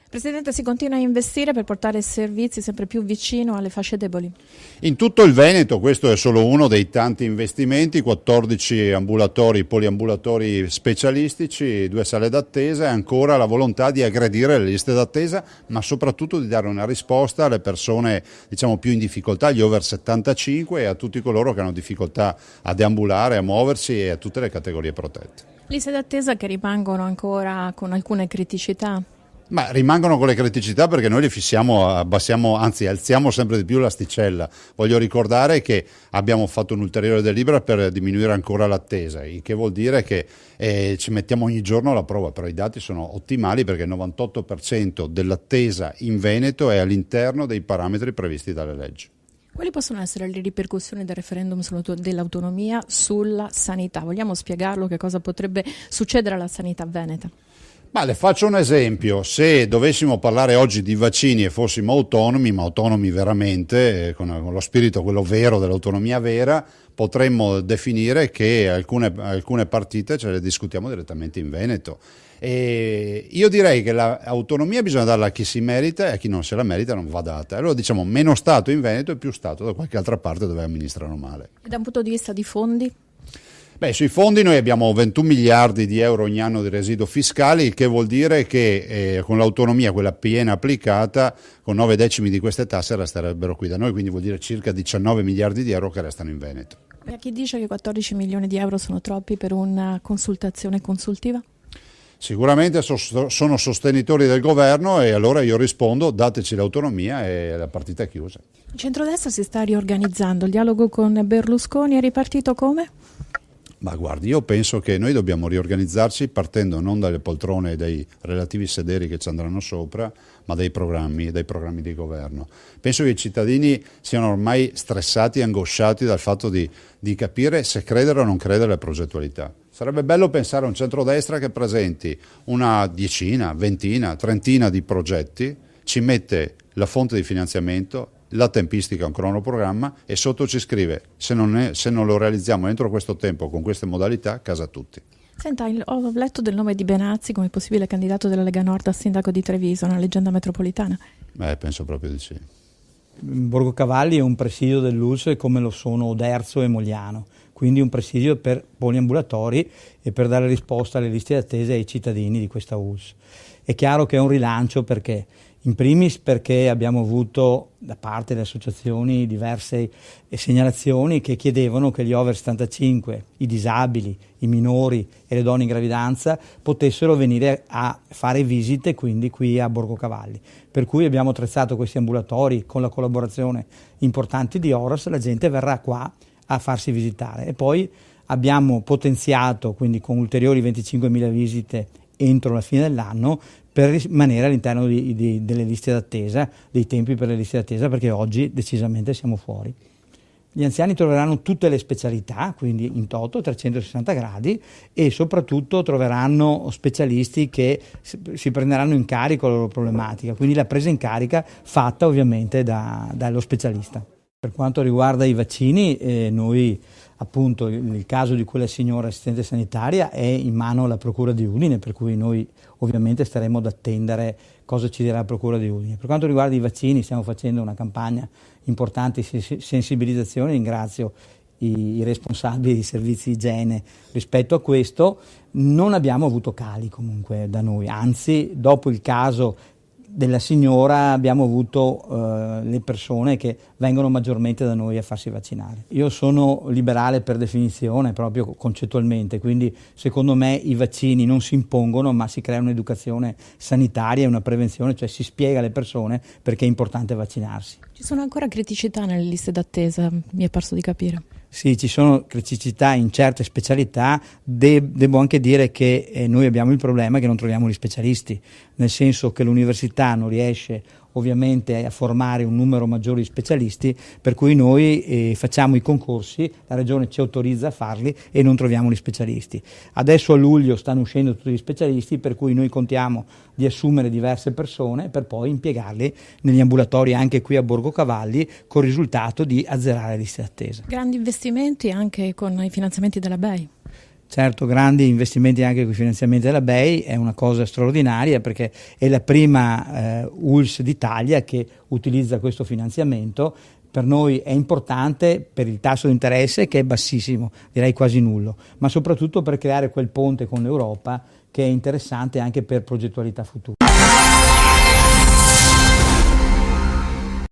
Presidente, si continua a investire per portare servizi sempre più vicino alle fasce deboli? In tutto il Veneto, questo è solo uno dei tanti investimenti, 14 ambulatori, poliambulatori specialistici, 2 sale d'attesa e ancora la volontà di aggredire le liste d'attesa, ma soprattutto di dare una risposta alle persone più in difficoltà, gli over 75 e a tutti coloro che hanno difficoltà a deambulare, a muoversi e a tutte le categorie protette. Liste d'attesa che rimangono ancora con alcune criticità? Ma rimangono con le criticità perché noi li fissiamo, abbassiamo, anzi alziamo sempre di più l'asticella. Voglio ricordare che abbiamo fatto un'ulteriore delibera per diminuire ancora l'attesa, il che vuol dire che ci mettiamo ogni giorno alla prova, però i dati sono ottimali perché il 98% dell'attesa in Veneto è all'interno dei parametri previsti dalle leggi. Quali possono essere le ripercussioni del referendum dell'autonomia sulla sanità? Vogliamo spiegarlo che cosa potrebbe succedere alla sanità veneta? Ma le faccio un esempio: se dovessimo parlare oggi di vaccini e fossimo autonomi, ma autonomi veramente, con lo spirito quello vero dell'autonomia vera, potremmo definire che alcune partite ce le discutiamo direttamente in Veneto. E io direi che l'autonomia bisogna darla a chi si merita e a chi non se la merita non va data. Allora diciamo meno Stato in Veneto e più Stato da qualche altra parte dove amministrano male. E da un punto di vista di fondi? Sui fondi noi abbiamo 21 miliardi di euro ogni anno di residuo fiscali, il che vuol dire che con l'autonomia, quella piena applicata, con 9 decimi di queste tasse resterebbero qui da noi, quindi vuol dire circa 19 miliardi di euro che restano in Veneto. E a chi dice che 14 milioni di euro sono troppi per una consultazione consultiva? Sicuramente sono sostenitori del governo e allora io rispondo: dateci l'autonomia e la partita è chiusa. Il centrodestra si sta riorganizzando, il dialogo con Berlusconi è ripartito come? Ma guardi, io penso che noi dobbiamo riorganizzarci partendo non dalle poltrone e dai relativi sederi che ci andranno sopra, ma dai programmi di governo. Penso che i cittadini siano ormai stressati e angosciati dal fatto di capire se credere o non credere alle progettualità. Sarebbe bello pensare a un centrodestra che presenti una decina, ventina, trentina di progetti, ci mette la fonte di finanziamento, la tempistica, un cronoprogramma e sotto ci scrive se non lo realizziamo entro questo tempo con queste modalità, casa a tutti. Senta, ho letto del nome di Benazzi come possibile candidato della Lega Nord a sindaco di Treviso, una leggenda metropolitana. Penso proprio di sì. Borgocavalli è un presidio dell'ULSS come lo sono Oderzo e Mogliano, quindi un presidio per poliambulatori e per dare risposta alle liste d'attesa ai cittadini di questa ULSS. È chiaro che è un rilancio perché in primis perché abbiamo avuto da parte delle associazioni diverse segnalazioni che chiedevano che gli over 75, i disabili, i minori e le donne in gravidanza potessero venire a fare visite quindi qui a Borgocavalli. Per cui abbiamo attrezzato questi ambulatori con la collaborazione importante di Oras, la gente verrà qua a farsi visitare e poi abbiamo potenziato quindi con ulteriori 25.000 visite entro la fine dell'anno per rimanere all'interno delle liste d'attesa, dei tempi per le liste d'attesa, perché oggi decisamente siamo fuori. Gli anziani troveranno tutte le specialità, quindi in toto, 360 gradi, e soprattutto troveranno specialisti che si prenderanno in carico la loro problematica, quindi la presa in carica fatta ovviamente dallo specialista. Per quanto riguarda i vaccini, noi appunto il caso di quella signora assistente sanitaria è in mano alla Procura di Udine, per cui noi ovviamente staremo ad attendere cosa ci dirà la Procura di Udine. Per quanto riguarda i vaccini stiamo facendo una campagna importante di sensibilizzazione, ringrazio i responsabili dei servizi igiene rispetto a questo, non abbiamo avuto cali comunque da noi, anzi dopo il caso della signora abbiamo avuto le persone che vengono maggiormente da noi a farsi vaccinare. Io sono liberale per definizione, proprio concettualmente, quindi secondo me i vaccini non si impongono ma si crea un'educazione sanitaria e una prevenzione, cioè si spiega alle persone perché è importante vaccinarsi. Ci sono ancora criticità nelle liste d'attesa, mi è parso di capire. Sì, ci sono criticità in certe specialità, devo anche dire che noi abbiamo il problema che non troviamo gli specialisti, nel senso che l'università non riesce ovviamente a formare un numero maggiore di specialisti, per cui noi facciamo i concorsi, la regione ci autorizza a farli e non troviamo gli specialisti. Adesso a luglio stanno uscendo tutti gli specialisti, per cui noi contiamo di assumere diverse persone per poi impiegarli negli ambulatori anche qui a Borgocavalli, con il risultato di azzerare le liste d'attesa. Grandi investimenti anche con i finanziamenti della BEI. Certo, grandi investimenti anche con i finanziamenti della BEI è una cosa straordinaria, perché è la prima ULSS d'Italia che utilizza questo finanziamento. Per noi è importante per il tasso di interesse, che è bassissimo, direi quasi nullo, ma soprattutto per creare quel ponte con l'Europa che è interessante anche per progettualità futura.